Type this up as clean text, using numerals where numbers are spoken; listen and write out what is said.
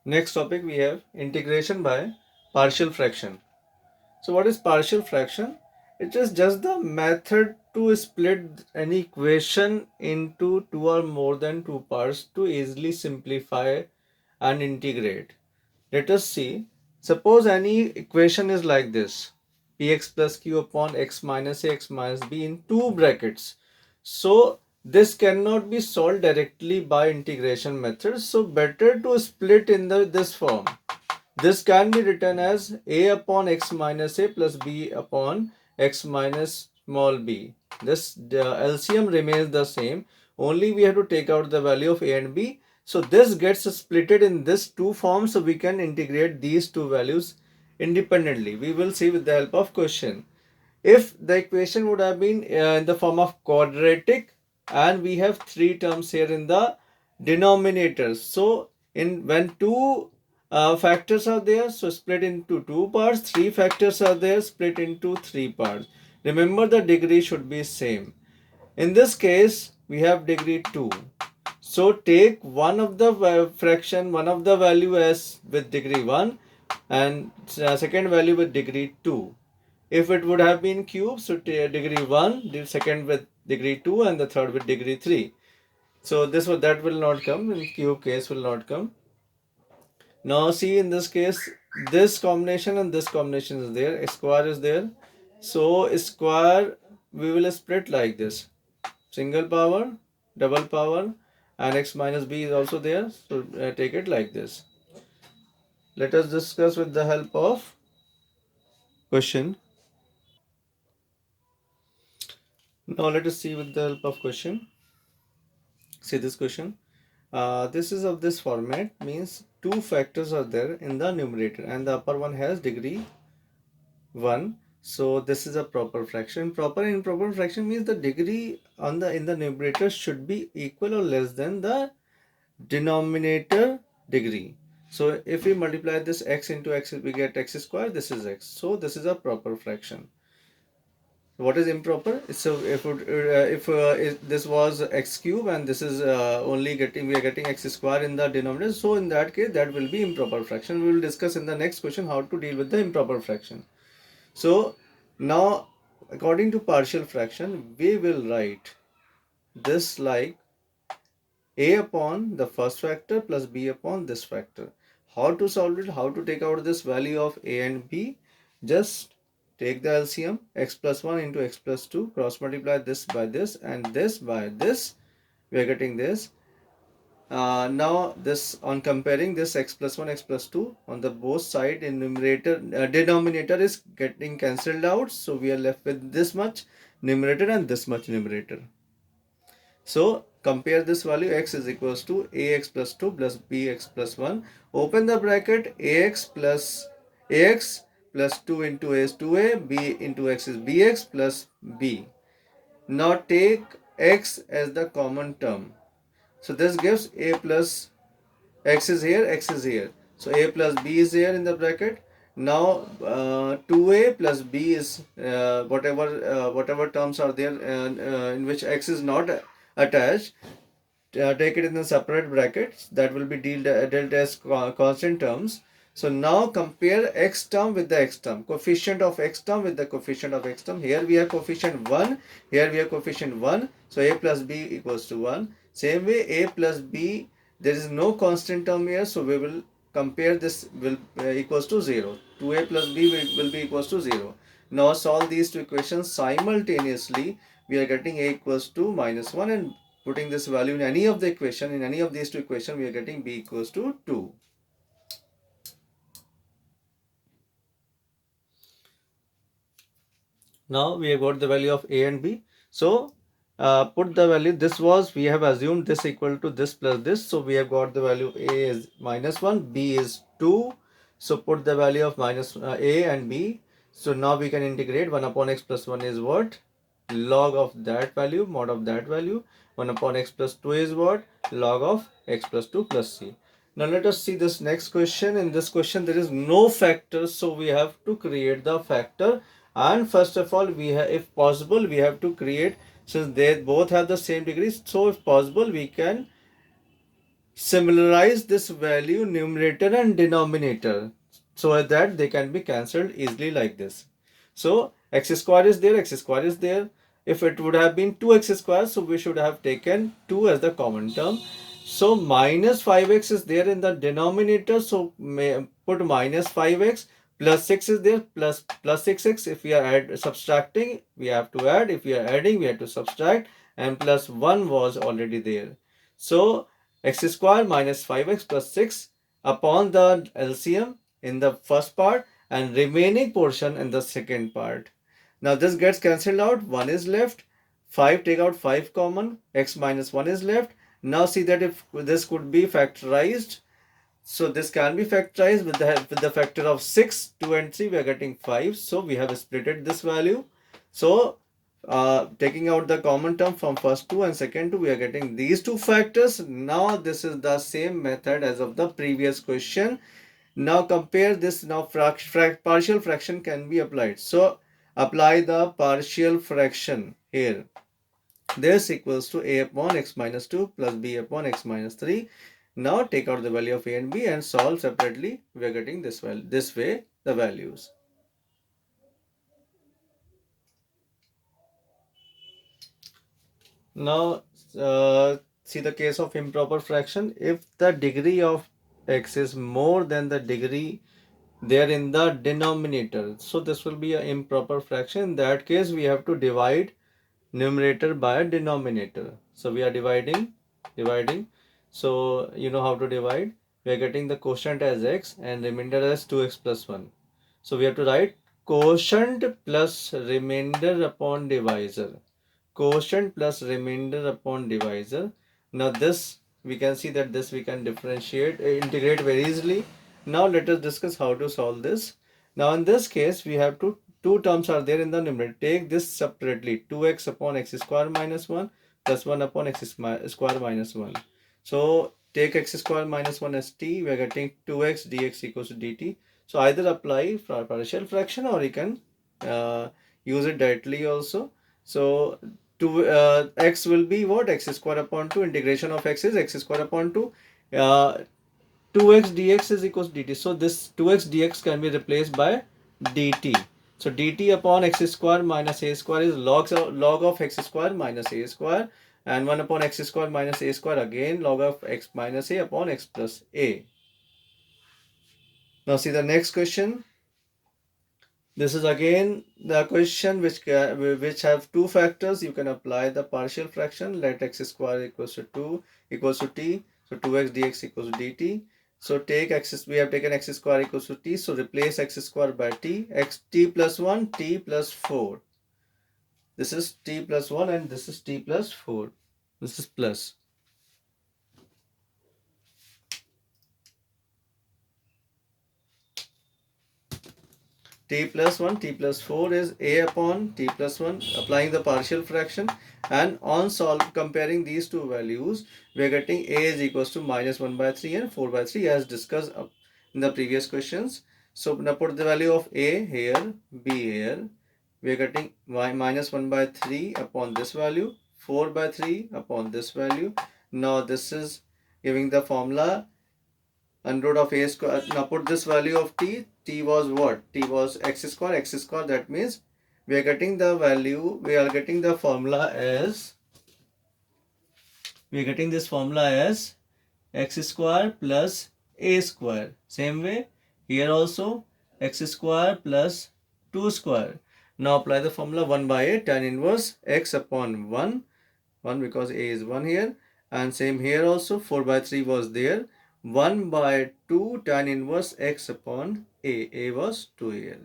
Next topic we have integration by partial fraction. So what is partial fraction? It is just the method to split any equation into two or more than two parts to easily simplify and integrate. Let us see. Suppose any equation is like this: px plus q upon x minus a x minus b in two brackets. So this cannot be solved directly by integration method. So better to split in this form. This can be written as a upon x minus a plus b upon x minus small b. The LCM remains the same. Only we have to take out the value of a and b. So this gets splitted in this two forms, so we can integrate these two values independently. We will see with the help of question. If the equation would have been in the form of quadratic, and we have three terms here in the denominator. So in when two factors are there, so split into two parts. Three factors are there, split into three parts. Remember, the degree should be same. In this case we have degree 2. So take one of the fraction, one of the value as with degree 1, and second value with degree 2. If it would have been cube, so degree 1, the second with degree 2, and the third with degree 3. So that will not come, in cube case will not come. Now see, in this case, this combination and this combination is there, a square is there. So square we will split like this: single power, double power, and x minus b is also there. So take it like this. Let us discuss with the help of question. Now let us see with the help of question. See this question. This is of this format, means two factors are there in the numerator and the upper one has degree 1. So this is a proper fraction. Improper fraction means the degree on the in the numerator should be equal or less than the denominator degree. So if we multiply this x into x, we get x square. This is x. So this is a proper fraction. What is improper? So if this was x cube and this is only we are getting x square in the denominator, so in that case that will be improper fraction. We will discuss in the next question how to deal with the improper fraction. So now, according to partial fraction, we will write this like a upon the first factor plus b upon this factor. How to solve it? How to take out this value of a and b? Just take the LCM, x plus 1 into x plus 2, cross multiply this by this and this by this. We are getting this. Now this, on comparing this x plus 1 x plus 2 on the both side in numerator, denominator is getting cancelled out, so we are left with this much numerator and this much numerator. So compare this value: x is equals to ax plus 2 plus bx plus 1. Open the bracket: ax plus 2 into a is 2a, b into x is bx plus b. Now take x as the common term. So this gives a plus x is here, x is here. So a plus b is here in the bracket. Now 2a plus b is whatever terms are there in which x is not attached. Take it in the separate brackets, that will be dealt as constant terms. So now compare x term with the x term, coefficient of x term with the coefficient of x term. Here we have coefficient 1, here we have coefficient 1, so a plus b equals to 1. Same way a plus b, there is no constant term here, so we will compare this will equals to 0. 2a plus b will be equals to 0. Now solve these two equations simultaneously. We are getting a equals to minus 1, and putting this value in any of the equation, in any of these two equations, we are getting b equals to 2. Now we have got the value of a and b. So put the value, this was, we have assumed this equal to this plus this. So we have got the value of a is minus 1, b is 2. So put the value of minus a and b. So now we can integrate. 1 upon x plus 1 is what? Log of that value, mod of that value. 1 upon x plus 2 is what? Log of x plus 2 plus c. Now let us see this next question. In this question there is no factor, so we have to create the factor. And first of all, if possible, we have to create, since they both have the same degree, so if possible we can Similarize this value numerator and denominator so that they can be cancelled easily like this. So x square is there, x square is there. If it would have been 2x square, so we should have taken 2 as the common term. So minus 5x is there in the denominator, so put minus 5x, plus 6 is there, plus 6x. If we are subtracting, we have to add. If we are adding, we have to subtract, and plus 1 was already there. So x square minus 5x plus 6 upon the LCM in the first part and remaining portion in the second part. Now this gets cancelled out, 1 is left, 5 take out 5 common, x minus 1 is left. Now see that if this could be factorized, so this can be factorized with the factor of 6, 2 and 3, we are getting 5. So we have splitted this value. So taking out the common term from first two and second two, we are getting these two factors. Now this is the same method as of the previous question. Now compare this. Now partial fraction can be applied. So apply the partial fraction here. This equals to a upon x minus 2 plus b upon x minus 3. Now take out the value of a and b and solve separately. We are getting this way the values. Now see the case of improper fraction. If the degree of x is more than the degree there in the denominator, so this will be an improper fraction. In that case, we have to divide numerator by denominator. So we are dividing. So you know how to divide. We are getting the quotient as x and remainder as 2x plus 1. So we have to write quotient plus remainder upon divisor. Quotient plus remainder upon divisor. Now this we can see that this we can integrate very easily. Now let us discuss how to solve this. Now in this case we have two terms are there in the numerator. Take this separately, 2x upon x square minus 1 plus 1 upon x square minus 1. So take x square minus 1 as t, we are getting 2x dx equals to dt. So either apply partial fraction or you can use it directly also. So x will be what? X square upon 2, integration of x is x square upon 2. 2x dx is equals to dt. So this 2x dx can be replaced by dt. So dt upon x square minus a square is log of x square minus a square, and 1 upon x square minus a square again log of x minus a upon x plus a. Now see the next question. This is again the question which have two factors. You can apply the partial fraction. Let x square equals to 2 equals to t. So 2x dx equals to dt. So take x, we have taken x square equals to t. So replace x square by t. T plus 1, t plus 4. This is t plus 1 and this is t plus 4. This is plus. T plus 1, t plus 4 is a upon t plus 1, applying the partial fraction, and on comparing these two values, we are getting a is equals to minus 1 by 3 and 4 by 3 as discussed in the previous questions. So now put the value of a here, b here. We are getting minus 1 by 3 upon this value, 4 by 3 upon this value. Now this is giving the formula under root of a square. Now put this value of t. T was what? T was x square. X square, that means we are getting the value, we are getting the formula as, we are getting this formula as x square plus a square. Same way here also x square plus 2 square. Now apply the formula 1 by a tan inverse x upon 1 because a is 1 here, and same here also 4 by 3 was there, 1 by 2 tan inverse x upon a was 2 here.